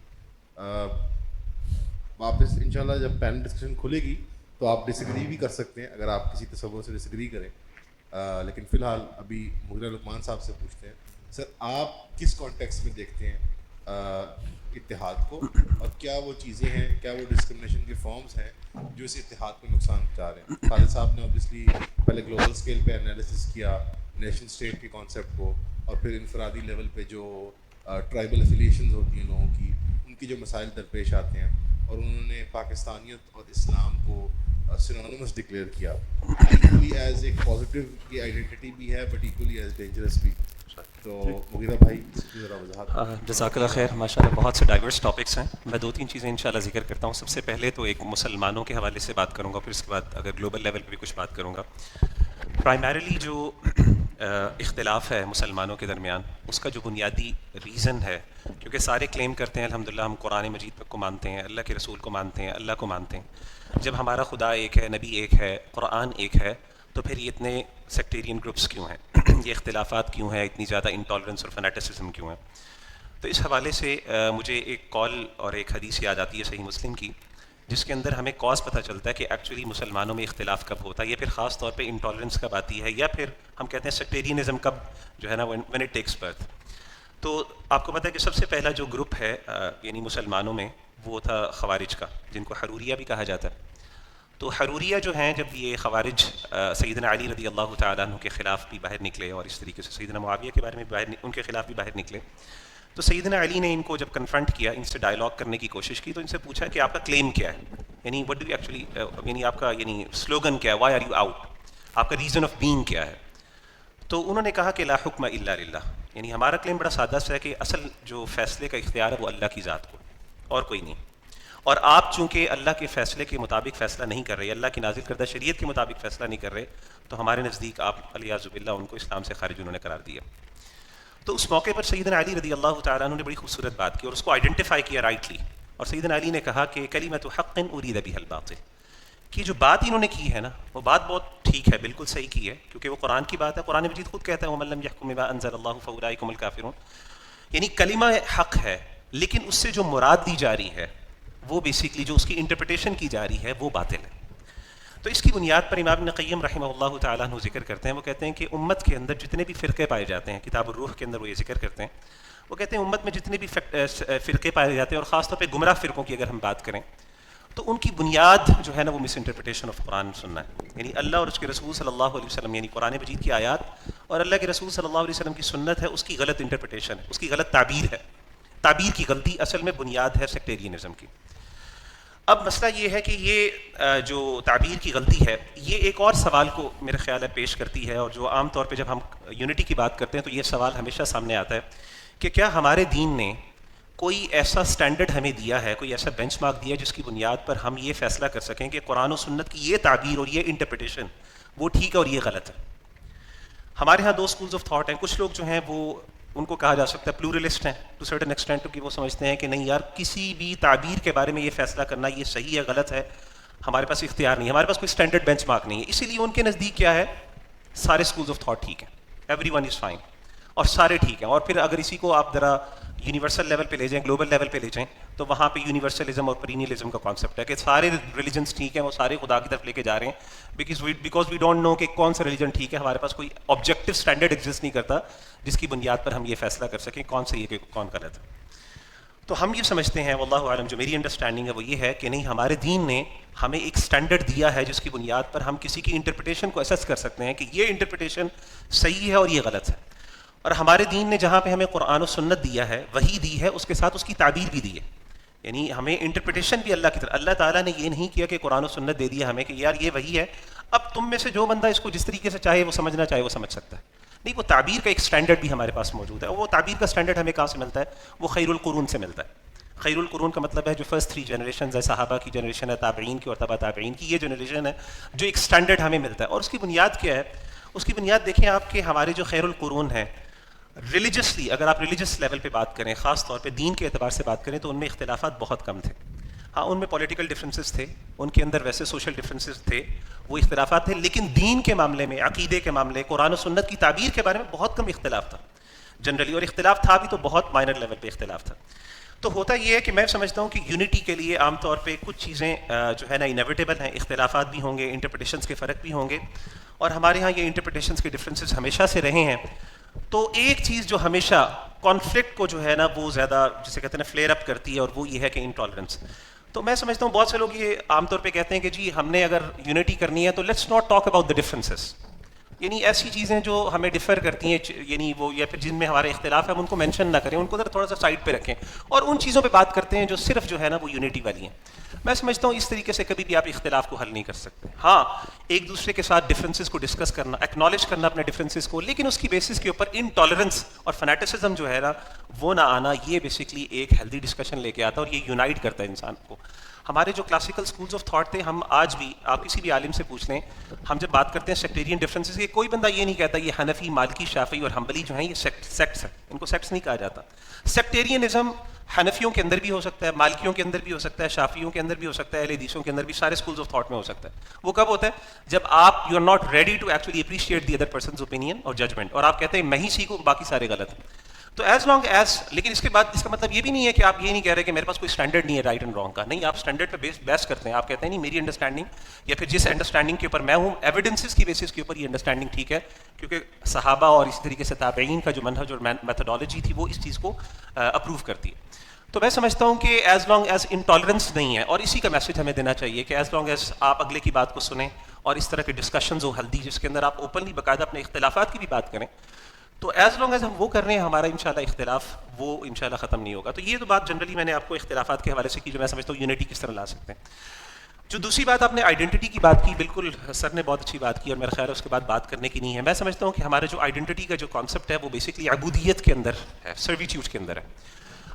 واپس انشاءاللہ جب پینل ڈسکشن کھلے گی تو آپ ڈس ایگری بھی کر سکتے ہیں اگر آپ کسی تصور سے ڈس ایگری کریں. لیکن فی الحال ابھی مغیرہ لقمان صاحب سے پوچھتے ہیں, سر آپ کس کانٹیکس میں دیکھتے ہیں اتحاد کو, اور کیا وہ چیزیں ہیں, کیا وہ ڈسکرمنیشن کے فارمز ہیں جو اس اتحاد کو نقصان پہنچا رہے ہیں. خالد صاحب نے اوبیسلی پہلے گلوبل اسکیل پہ انالیسس کیا نیشن اسٹیٹ کے کانسیپٹ کو, اور پھر انفرادی لیول پہ جو ٹرائبل افیلیشنز ہوتی ہیں لوگوں کی, ان کی جو مسائل درپیش آتے ہیں, اور انہوں نے پاکستانیت اور اسلام کو سینونیمس ڈکلیئر کیا. ایکولی ایز ایک پازیٹیو کی آئیڈینٹی بھی ہے بٹ ایکولی ایز ڈینجرس بھی. تو مغیرہ بھائی ذرا وضاحت. جزاک اللہ خیر. ماشاء اللہ بہت سے ڈائیورس ٹاپکس ہیں. میں 2-3 چیزیں انشاءاللہ ذکر کرتا ہوں. سب سے پہلے تو ایک مسلمانوں کے حوالے سے بات کروں گا, پھر اس کے بعد اگر گلوبل لیول پہ بھی کچھ بات کروں گا. پرائمریلی جو اختلاف ہے مسلمانوں کے درمیان, اس کا جو بنیادی ریزن ہے, کیونکہ سارے کلیم کرتے ہیں الحمدللہ ہم قرآن مجید کو مانتے ہیں, اللہ کے رسول کو مانتے ہیں, اللہ کو مانتے ہیں. جب ہمارا خدا ایک ہے, نبی ایک ہے, قرآن ایک ہے, تو پھر یہ اتنے سیکٹیرین گروپس کیوں ہیں, یہ اختلافات کیوں ہیں, اتنی زیادہ انٹالرنس اور فنیٹسزم کیوں ہیں. تو اس حوالے سے مجھے ایک کال اور ایک حدیث یاد آتی ہے صحیح مسلم کی, جس کے اندر ہمیں کاز پتہ چلتا ہے کہ ایکچولی مسلمانوں میں اختلاف کب ہوتا ہے, یا پھر خاص طور پہ انٹالرنس کب آتی ہے, یا پھر ہم کہتے ہیں سیکٹیرینزم کب جو ہے نا when it takes birth. تو آپ کو پتہ ہے کہ سب سے پہلا جو گروپ ہے یعنی مسلمانوں میں وہ تھا خوارج کا, جن کو حروریہ بھی کہا جاتا ہے. تو حروریہ جو ہیں, جب یہ خوارج سیدنا علی رضی اللہ تعالیٰ عنہ کے خلاف بھی باہر نکلے, اور اس طریقے سے سیدنا معاویہ کے بارے میں ان کے خلاف بھی باہر نکلے, تو سیدنا علی نے ان کو جب کنفرنٹ کیا, ان سے ڈائلاگ کرنے کی کوشش کی, تو ان سے پوچھا کہ آپ کا کلیم کیا ہے, یعنی وٹ ڈو یو ایکچولی, یعنی آپ کا یعنی سلوگن کیا ہے, وائی آر یو آؤٹ, آپ کا ریزن آف بینگ کیا ہے. تو انہوں نے کہا کہ لا حکم الا للہ, یعنی ہمارا کلیم بڑا سادہ سا ہے کہ اصل جو فیصلے کا اختیار ہے وہ اللہ کی ذات کو, اور کوئی نہیں. اور آپ چونکہ اللہ کے فیصلے کے مطابق فیصلہ نہیں کر رہے, اللہ کی نازل کردہ شریعت کے مطابق فیصلہ نہیں کر رہے, تو ہمارے نزدیک آپ علیہ باللہ ان کو اسلام سے خارج انہوں نے قرار دیا. تو اس موقع پر سیدنا علی رضی اللہ تعالیٰ عنہ نے بڑی خوبصورت بات کی اور اس کو آئیڈینٹیفائی کیا رائٹلی. اور سیدنا علی نے کہا کہ کلمۃ حق ارید بها الباطل, کہ جو بات انہوں نے کی ہے نا وہ بات بہت ٹھیک ہے, بالکل صحیح کی ہے, کیونکہ وہ قرآن کی بات ہے. قرآن مجید خود کہتا ہے ومن لم يحكم بما انزل الله فاولئک هم الکافرون, یعنی کلمہ حق ہے, لیکن اس سے جو مراد دی جا رہی ہے وہ بیسیکلی جو اس کی انٹرپریٹیشن کی جا رہی ہے وہ باطل ہے. تو اس کی بنیاد پر امام ابن قیم رحمہ اللہ تعالیٰ عنہ ذکر کرتے ہیں, وہ کہتے ہیں کہ امت کے اندر جتنے بھی فرقے پائے جاتے ہیں, کتاب الروح کے اندر وہ یہ ذکر کرتے ہیں, وہ کہتے ہیں امت میں جتنے بھی فرقے پائے جاتے ہیں, اور خاص طور پہ گمراہ فرقوں کی اگر ہم بات کریں, تو ان کی بنیاد جو ہے نا وہ مس انٹرپریٹیشن آف قرآن سننا ہے. یعنی اللہ اور اس کے رسول صلی اللہ علیہ وسلم, یعنی قرآن مجید کی آیات اور اللہ کے رسول صلی اللہ علیہ وسلم کی سنت ہے, اس کی غلط انٹرپریٹیشن, اس کی غلط تعبیر ہے. تعبیر کی غلطی اصل میں بنیاد ہے سیکٹیرینزم کی. اب مسئلہ یہ ہے کہ یہ جو تعبیر کی غلطی ہے یہ ایک اور سوال کو میرے خیال ہے پیش کرتی ہے, اور جو عام طور پہ جب ہم یونٹی کی بات کرتے ہیں تو یہ سوال ہمیشہ سامنے آتا ہے کہ کیا ہمارے دین نے کوئی ایسا سٹینڈرڈ ہمیں دیا ہے, کوئی ایسا بینچ مارک دیا ہے جس کی بنیاد پر ہم یہ فیصلہ کر سکیں کہ قرآن و سنت کی یہ تعبیر اور یہ انٹرپریٹیشن وہ ٹھیک ہے اور یہ غلط ہے. ہمارے ہاں 2 اسکولز آف تھاٹ ہیں. کچھ لوگ جو ہیں وہ ان کو کہا جا سکتا ہے پلورلسٹ ہیں ٹو سرٹن ایکسٹینٹ, کہ وہ سمجھتے ہیں کہ نہیں یار کسی بھی تعبیر کے بارے میں یہ فیصلہ کرنا یہ صحیح ہے غلط ہے, ہمارے پاس اختیار نہیں, ہمارے پاس کوئی اسٹینڈرڈ بینچ مارک نہیں ہے. اسی لیے ان کے نزدیک کیا ہے, سارے اسکولز آف تھاٹ ٹھیک ہیں, ایوری ون از فائن, اور سارے ٹھیک ہیں. اور پھر اگر اسی کو آپ ذرا یونیورسل لیول پہ لے جائیں, گلوبل لیول پہ لے جائیں, تو وہاں پہ یونیورسلزم اور پرینیلزم کا کانسیپٹ ہے کہ سارے ریلیجنس ٹھیک ہیں, وہ سارے خدا کی طرف لے کے جا رہے ہیں, بیکاز وی ڈونٹ نو کہ کون سا ریلیجن ٹھیک ہے. ہمارے پاس کوئی آبجیکٹو اسٹینڈرڈ ایگزسٹ نہیں کرتا جس کی بنیاد پر ہم یہ فیصلہ کر سکیں کون صحیح ہے کہ کون غلط ہے. تو ہم یہ سمجھتے ہیں واللہ عالم, جو میری انڈرسٹینڈنگ ہے وہ یہ ہے کہ نہیں, ہمارے دین نے ہمیں ایک اسٹینڈرڈ دیا ہے جس کی بنیاد پر ہم کسی کی انٹرپریٹیشن کو اسیس کر سکتے ہیں کہ یہ انٹرپریٹیشن صحیح ہے اور یہ غلط ہے. اور ہمارے دین نے جہاں پہ ہمیں قرآن و سنت دیا ہے, وہی دی ہے, اس کے ساتھ اس کی تعبیر بھی دی ہے. یعنی ہمیں انٹرپریٹیشن بھی اللہ کی طرف, اللہ تعالیٰ نے یہ نہیں کیا کہ قرآن و سنت دے دیا ہمیں کہ یار یہ وہی ہے, اب تم میں سے جو بندہ اس کو جس طریقے سے چاہے وہ سمجھنا چاہے وہ سمجھ سکتا ہے. نہیں, وہ تعبیر کا ایک اسٹینڈرڈ بھی ہمارے پاس موجود ہے. اور وہ تعبیر کا اسٹینڈرڈ ہمیں کہاں سے ملتا ہے, وہ خیر القرون سے ملتا ہے. خیر القرون کا مطلب ہے جو فرسٹ 3 جنریشنز ہے, صحابہ کی جنریشن ہے, تابعین کی اور تبع تابعین کی, یہ جنریشن ہے جو ایک اسٹینڈرڈ ہمیں ملتا ہے. اور اس کی بنیاد کیا ہے, اس کی بنیاد دیکھیں آپ کہ ہمارے جو خیر القرون ہیں ریلیجسلی, اگر آپ ریلیجس لیول پہ بات کریں, خاص طور پہ دین کے اعتبار سے بات کریں, تو ان میں اختلافات بہت کم تھے. ہاں ان میں پولیٹیکل ڈفرینسز تھے, ان کے اندر ویسے سوشل ڈفرینسز تھے, وہ اختلافات تھے, لیکن دین کے معاملے میں, عقیدے کے معاملے, قرآن و سنت کی تعبیر کے بارے میں بہت کم اختلاف تھا جنرلی. اور اختلاف تھا بھی تو بہت مائنر لیول پہ اختلاف تھا. تو ہوتا یہ ہے کہ میں سمجھتا ہوں کہ یونٹی کے لیے عام طور پہ کچھ چیزیں جو ہے نا انیویٹیبل ہیں, اختلافات بھی ہوں گے, انٹرپریٹیشنس کے فرق بھی ہوں گے, اور ہمارے ہاں یہ انٹرپریٹیشنس کے ڈفرینسز ہمیشہ سے رہے ہیں. تو ایک چیز جو ہمیشہ کانفلکٹ کو جو ہے نا وہ زیادہ جسے کہتے ہیں نا فلیئر اپ کرتی ہے, اور وہ یہ ہے کہ انٹالرنس. تو میں سمجھتا ہوں بہت سے لوگ یہ عام طور پہ کہتے ہیں کہ جی ہم نے اگر یونٹی کرنی ہے تو let's not talk about the differences, یعنی ایسی چیزیں جو ہمیں ڈفر کرتی ہیں, یعنی وہ یا پھر جن میں ہمارے اختلاف ہیں ہم ان کو مینشن نہ کریں, ان کو ذرا تھوڑا سا سائڈ پہ رکھیں, اور ان چیزوں پہ بات کرتے ہیں جو صرف جو ہے نا وہ یونٹی والی ہیں. میں سمجھتا ہوں اس طریقے سے کبھی بھی آپ اختلاف کو حل نہیں کر سکتے. ہاں ایک دوسرے کے ساتھ ڈفرینسز کو ڈسکس کرنا, ایکنالج کرنا اپنے ڈفرینسز کو, لیکن اس کی بیسس کے اوپر انٹالرنس اور فنیٹسزم جو ہے نا وہ نہ آنا, یہ بیسکلی ایک ہیلدی ڈسکشن لے کے آتا ہے, اور یہ یونائٹ کرتا ہے انسان کو. ہمارے جو کلاسیکل اسکولز آف تھاٹ تھے, ہم آج بھی آپ کسی بھی عالم سے پوچھ لیں, ہم جب بات کرتے ہیں سیکٹیرین ڈفرینسز کی, کوئی بندہ یہ نہیں کہتا یہ حنفی, مالکی, شافعی اور حنبلی جو ہیں یہ سیکٹس ہیں, ان کو سیکٹس نہیں کہا جاتا. سیکٹیرینزم حنفیوں کے اندر بھی ہو سکتا ہے, مالکیوں کے اندر بھی ہو سکتا ہے, شافعیوں کے اندر بھی ہو سکتا ہے, اہل حدیثوں کے اندر بھی, سارے اسکولز آف تھاٹ میں ہو سکتا ہے. وہ کب ہوتا ہے جب آپ you are not ready to actually appreciate the other persons opinion اور ججمنٹ, اور آپ کہتے ہیں میں ہی سیکھوں باقی سارے غلط ہیں. تو ایز لانگ ایز, لیکن اس کے بعد اس کا مطلب یہ بھی نہیں ہے کہ آپ یہ نہیں کہہ رہے کہ میرے پاس کوئی اسٹینڈرڈ نہیں ہے رائٹ اینڈ رانگ کا. نہیں, آپ اسٹینڈرڈ پہ بیس کرتے ہیں, آپ کہتے ہیں نہیں میری انڈرسٹینڈنگ یا پھر جس انڈرسٹینڈنگ کے اوپر میں ہوں, ایویڈنسز کی بیسس کے اوپر یہ انڈرسٹینڈنگ ٹھیک ہے, کیونکہ صحابہ اور اسی طریقے سے تابعین کا جو منہج اور میتھڈالوجی تھی وہ اس چیز کو اپروو کرتی ہے. تو میں سمجھتا ہوں کہ ایز لانگ ایز انٹالرنس نہیں ہے, اور اسی کا میسج ہمیں دینا چاہیے کہ ایز لانگ ایز آپ اگلے کی بات کو سنیں اور اس طرح کے ڈسکشنز ہو ہلدی, جس کے اندر آپ اوپنلی باقاعدہ اپنے اختلافات کی بھی بات کریں, تو ایز لانگ ایز ہم وہ کر رہے ہیں ہمارا انشاءاللہ اختلاف وہ انشاءاللہ ختم نہیں ہوگا. تو یہ تو بات جنرلی میں نے آپ کو اختلافات کے حوالے سے کی, جو میں سمجھتا ہوں یونٹی کس طرح لا سکتے ہیں. جو دوسری بات آپ نے آئیڈینٹی کی بات کی, بالکل سر نے بہت اچھی بات کی, اور میرا خیال ہے اس کے بعد بات کرنے کی نہیں ہے. میں سمجھتا ہوں کہ ہمارے جو آئیڈینٹی کا جو کانسیپٹ ہے وہ بیسکلی عبودیت کے اندر ہے, سرویٹیوڈ کے اندر ہے.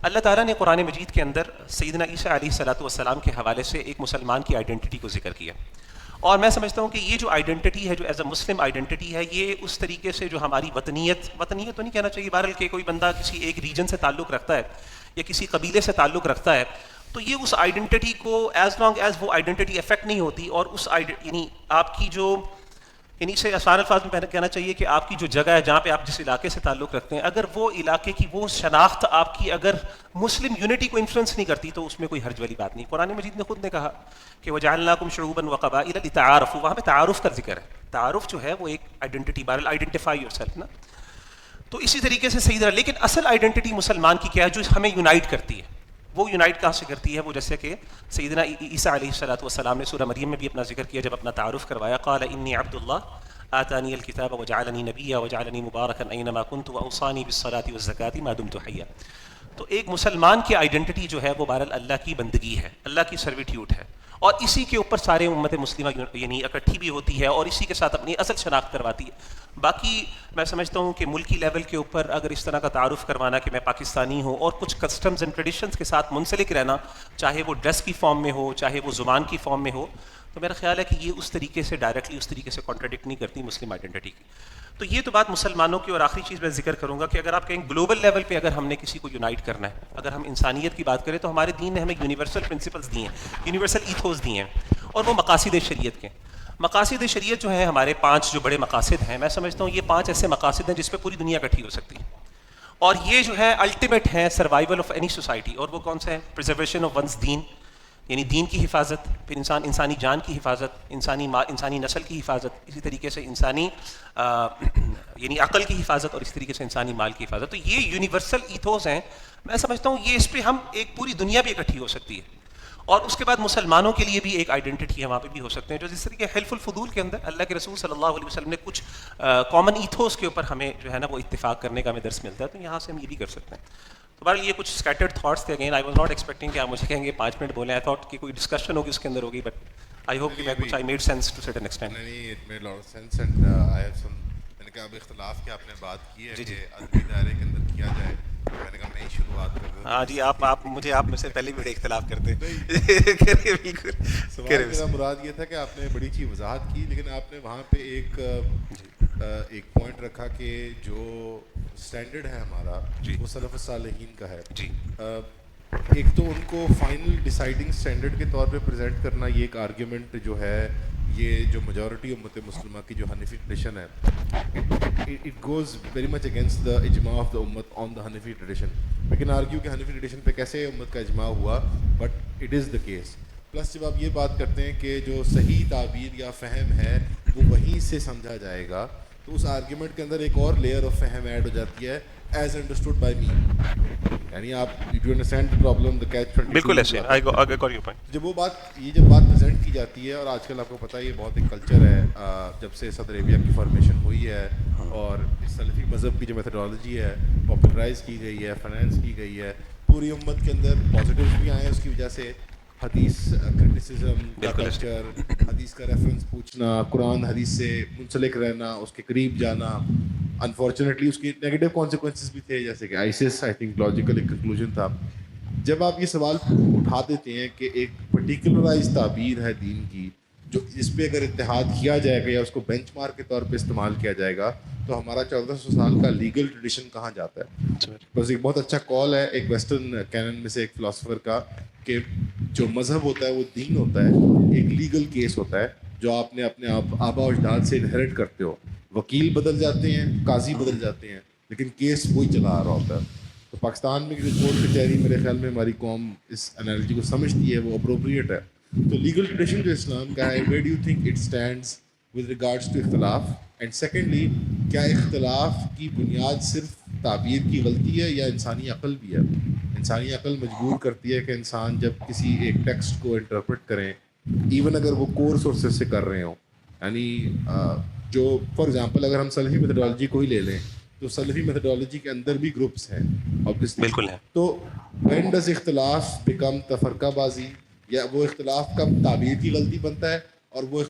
اللہ تعالیٰ نے قرآن مجید کے اندر سیدنا عیسیٰ علیہ الصلوۃ والسلام کے حوالے سے ایک مسلمان کی آئیڈینٹی کو ذکر کیا, اور میں سمجھتا ہوں کہ یہ جو آئیڈینٹی ہے, جو ایز اے مسلم آئیڈینٹی ہے, یہ اس طریقے سے جو ہماری وطنیت تو نہیں کہنا چاہیے بہرحال کہ کوئی بندہ کسی ایک ریجن سے تعلق رکھتا ہے یا کسی قبیلے سے تعلق رکھتا ہے, تو یہ اس آئیڈینٹی کو ایز لانگ ایز وہ آئیڈینٹی افیکٹ نہیں ہوتی, اور اس یعنی آپ کی جو, یعنی اسے آسان الفاظ میں کہنا چاہیے کہ آپ کی جو جگہ ہے جہاں پہ آپ جس علاقے سے تعلق رکھتے ہیں, اگر وہ علاقے کی وہ شناخت آپ کی اگر مسلم یونٹی کو انفلوئنس نہیں کرتی تو اس میں کوئی حرج والی بات نہیں. قرآن مجید نے خود نے کہا کہ وَجَعَلْنَاكُمْ شُعُوبًا وَقَبَائِلَ لِتَعَارَفُوا, وہاں پہ تعارف کا ذکر ہے. تعارف جو ہے وہ ایک آئیڈینٹی, بہرحال آئیڈینٹیفائی یور سیلف نا. تو اسی طریقے سے صحیح طرح, لیکن اصل آئیڈینٹی مسلمان کی کیا ہے جو ہمیں یونائٹ کرتی ہے, وہ یونائٹ کہاں سے کرتی ہے, وہ جیسے کہ سیدنا عیسیٰ علیہ الصلوۃ والسلام نے سورہ مریم میں بھی اپنا ذکر کیا, جب اپنا تعارف کروایا, قال انی عبد اللہ آتانی الکتاب وجعلنی نبیا وجعلنی مبارکا اینما کنت واوصانی بالصلاۃ والزکاۃ ما دمت حیا. تو ایک مسلمان کی آئیڈینٹی جو ہے وہ بہرحال اللہ کی بندگی ہے, اللہ کی سرویٹیوڈ ہے, اور اسی کے اوپر سارے امت مسلمہ یعنی اکٹھی بھی ہوتی ہے, اور اسی کے ساتھ اپنی اصل شناخت کرواتی ہے. باقی میں سمجھتا ہوں کہ ملکی لیول کے اوپر اگر اس طرح کا تعارف کروانا کہ میں پاکستانی ہوں اور کچھ کسٹمز اینڈ ٹریڈیشنز کے ساتھ منسلک رہنا, چاہے وہ ڈریس کی فارم میں ہو چاہے وہ زبان کی فارم میں ہو, تو میرا خیال ہے کہ یہ اس طریقے سے ڈائریکٹلی اس طریقے سے کانٹراڈکٹ نہیں کرتی مسلم آئیڈینٹی کی. تو یہ تو بات مسلمانوں کی. اور آخری چیز میں ذکر کروں گا کہ اگر آپ کہیں گلوبل لیول پہ اگر ہم نے کسی کو یونائٹ کرنا ہے, اگر ہم انسانیت کی بات کریں تو ہمارے دین نے ہمیں یونیورسل پرنسپلس دی ہیں, یونیورسل ایتھوز دی ہیں, اور وہ مقاصد شریعت کے. مقاصد شریعت جو ہیں ہمارے 5 جو بڑے مقاصد ہیں, میں سمجھتا ہوں یہ 5 ایسے مقاصد ہیں جس پہ پوری دنیا اکٹھی ہو سکتی ہے, اور یہ جو ہے الٹیمیٹ ہیں سروائیول آف اینی سوسائٹی. اور وہ کون سا ہے؟ پرزرویشن آف ونس دین, یعنی دین کی حفاظت, پھر انسانی جان کی حفاظت, انسانی نسل کی حفاظت, اسی طریقے سے انسانی یعنی عقل کی حفاظت, اور اسی طریقے سے انسانی مال کی حفاظت. تو یہ یونیورسل ایتھوز ہیں. میں سمجھتا ہوں یہ اس پہ ہم ایک پوری دنیا بھی اکٹھی ہو سکتی ہے. اور اس کے بعد مسلمانوں کے لیے بھی ایک آئیڈینٹی ہے, وہاں پہ بھی ہو سکتے ہیں, جو جس طریقے حلف الفضول کے اندر اللہ کے رسول صلی اللہ علیہ وسلم نے کچھ کامن ایتھوز کے اوپر ہمیں جو ہے نا وہ اتفاق کرنے کا ہمیں درس ملتا ہے, تو یہاں سے ہم یہ بھی کر سکتے ہیں. تو بہرحال یہ کچھ اسکیٹرڈ تھاٹس تھے. Again I was not expecting کہ آپ مجھے کہیں گے 5 منٹ بولیں. آئی تھاٹ کہ کوئی ڈسکشن ہوگی اس کے اندر ہوگی, بٹ آئی ہوپ کہ میں کچھ I made sense to certain extent. نہیں, it made lot of sense and I have some. میں نے کہا اب اختلاف کی آپ نے بات کی ہے کہ ادبی دائرے کے اندر کیا جائے, میں نے کہا میں ہی شروعات کر دوں. ہاں جی, آپ میں سے پہلے بھی اختلاف کرتے سوال میرا مراد یہ تھا کہ آپ نے بڑی اچھی وضاحت کی, لیکن آپ نے وہاں پہ ایک پوائنٹ رکھا کہ جو اسٹینڈرڈ ہے ہمارا وہ سلف الصالحین کا ہے. جی, ایک تو ان کو فائنل ڈیسائیڈنگ اسٹینڈرڈ کے طور پہ پریزنٹ کرنا, یہ ایک آرگیومنٹ جو ہے, یہ جو میجورٹی امت مسلمہ کی جو حنفی ٹریڈیشن ہے, it goes very much against the اجماع آف دا امت آن دا حنفی ٹریڈیشن. وی کین آرگیو کہ حنفی ٹریڈیشن پہ کیسے امت کا اجماع ہوا, but it is the case. Plus جب آپ یہ بات کرتے ہیں کہ جو صحیح تعبیر یا فہم ہے وہ وہیں سے سمجھا جائے گا, تو اس آرگیومنٹ کے اندر ایک اور لیئر آف فہم ایڈ ہو جاتی ہے, ایز انڈرسٹوڈ بائی می. یعنی آپ you understand the problem, the catch 22. بالکل ایسے آئی گاٹ یور پوائنٹ. جب جب بات پریزنٹ کی جاتی ہے, اور آج کل آپ کو پتہ ہے یہ بہت ایک کلچر ہے, جب سے صدر عربیہ کی فارمیشن ہوئی ہے اور سلفی مذہب کی جو میتھڈالوجی ہے پاپولرائز کی گئی ہے, فائنینس کی گئی ہے, پوری امت کے اندر پازیٹیوز بھی آئے ہیں اس کی وجہ سے. حدیث کرٹیسزم کا کلچر, حدیث کا ریفرنس پوچھنا, قرآن حدیث سے منسلک رہنا, اس کے قریب جانا. انفارچونیٹلی اس کی نیگیٹو کانسیکوینسز بھی تھے, جیسے کہ آئیسس آئی تھنک لاجیکل ایک کنکلوژن تھا. جب آپ یہ سوال اٹھا دیتے ہیں کہ ایک پرٹیکولرائز تعبیر ہے دین کی, جو اس پہ اگر اتحاد کیا جائے گا یا اس کو بینچ مارک کے طور پہ استعمال کیا جائے گا, تو ہمارا 1400 سال کا لیگل ٹریڈیشن کہاں جاتا ہے؟ بس ایک بہت اچھا کال ہے ایک ویسٹرن کینن میں سے ایک فلاسفر کا, کہ جو مذہب ہوتا ہے وہ دین ہوتا ہے, ایک لیگل کیس ہوتا ہے جو آپ نے اپنے آبا و اجداد سے انہیرٹ کرتے ہو. وکیل بدل جاتے ہیں, قاضی بدل جاتے ہیں, لیکن کیس وہی چلا آ رہا ہوتا ہے. تو پاکستان میں جو کورٹ کچہری میرے خیال میں ہماری قوم اس انالوجی کو سمجھتی ہے, وہ اپروپریٹ ہے. تو لیگل ٹریڈیشن جو اسلام کا ہے, where do you think it stands with regards to اختلاف؟ اینڈ سیکنڈلی, کیا اختلاف کی بنیاد صرف تعبیر کی غلطی ہے یا انسانی عقل بھی ہے؟ انسانی عقل مجبور کرتی ہے کہ انسان جب کسی ایک ٹیکسٹ کو انٹرپریٹ کریں, ایون اگر وہ کور سورسز سے کر رہے ہوں, یعنی جو فار ایگزامپل اگر ہم سلفی میتھڈالوجی کو ہی لے لیں, تو سلفی میتھڈالوجی کے اندر بھی گروپس ہیں obviously. بالکل ہے. تو when does اختلاف بیکم تفرقہ بازی, یا وہ اختلاف کب تعبیر کی غلطی بنتا ہے اور وہ